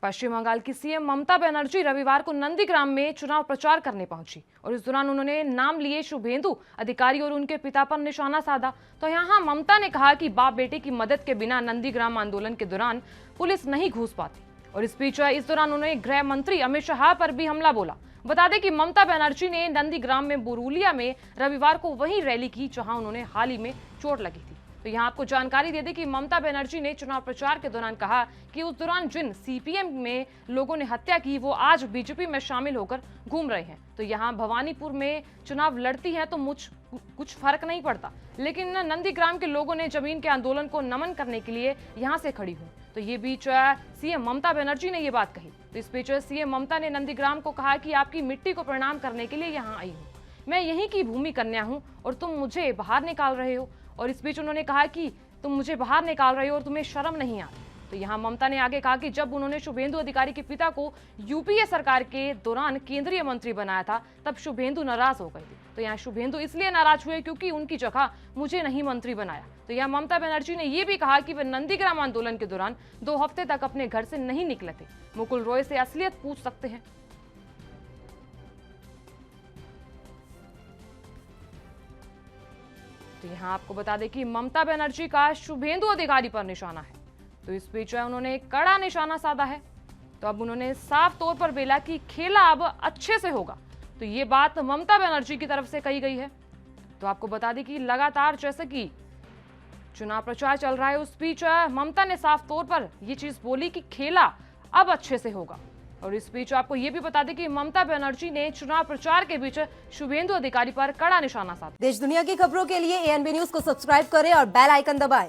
पश्चिम बंगाल की सीएम ममता बनर्जी रविवार को नंदीग्राम में चुनाव प्रचार करने पहुंची और इस दौरान उन्होंने नाम लिए शुभेंदु अधिकारी और उनके पिता पर निशाना साधा। तो यहां ममता ने कहा कि बाप बेटे की मदद के बिना नंदीग्राम आंदोलन के दौरान पुलिस नहीं घुस पाती। और इस बीच इस दौरान उन्होंने गृह मंत्री अमित शाह पर भी हमला बोला। बता दें कि ममता बनर्जी ने नंदीग्राम में बुरुलिया में रविवार को वही रैली की जहां उन्होंने हाल ही में चोट लगी थी। तो यहाँ आपको जानकारी दे दें कि ममता बनर्जी ने चुनाव प्रचार के दौरान कहा कि उस दौरान जिन सीपीएम में लोगों ने हत्या की वो आज बीजेपी में शामिल होकर घूम रहे हैं। तो यहाँ भवानीपुर में चुनाव लड़ती हैं तो कुछ फर्क नहीं पड़ता, लेकिन नंदीग्राम के लोगों ने जमीन के आंदोलन को नमन करने के लिए यहाँ से खड़ी हुई। तो ये बीच सीएम ममता बनर्जी ने ये बात कही। तो इस बीच सीएम ममता ने नंदीग्राम को कहा कि आपकी मिट्टी को प्रणाम करने के लिए यहाँ आई हूँ, मैं यहीं की भूमि कन्या हूँ और तुम मुझे बाहर निकाल रहे हो। और इस बीच उन्होंने कहा कि तुम मुझे बाहर निकाल रहे हो और तुम्हें शर्म नहीं आती। तो यहाँ ममता ने आगे कहा कि जब उन्होंने शुभेंदु अधिकारी के पिता को यूपीए सरकार के दौरान केंद्रीय मंत्री बनाया था तब शुभेंदु नाराज हो गए थे। तो यहाँ शुभेंदु इसलिए नाराज हुए क्योंकि उनकी जगह मुझे नहीं मंत्री बनाया। तो यहाँ ममता बनर्जी ने यह भी कहा कि वे नंदीग्राम आंदोलन के दौरान 2 हफ्ते तक अपने घर से नहीं निकले थे। मुकुल रॉय से असलियत पूछ सकते हैं। तो यहाँ आपको बता दें कि ममता बनर्जी का शुभेंदु अधिकारी पर निशाना है। तो इस बीच उन्होंने कड़ा निशाना साधा है। तो अब उन्होंने साफ तौर पर बोला कि खेला अब अच्छे से होगा। तो ये बात ममता बनर्जी की तरफ से कही गई है। तो आपको बता दें कि लगातार जैसे कि चुनाव प्रचार चल रहा है उस बीच ममता ने साफ तौर पर यह चीज बोली कि खेला अब अच्छे से होगा। और इस बीच आपको ये भी बता दें कि ममता बनर्जी ने चुनाव प्रचार के बीच शुभेंदु अधिकारी पर कड़ा निशाना साधा। देश दुनिया की खबरों के लिए एएनबी न्यूज को सब्सक्राइब करें और बेल आइकन दबाएं।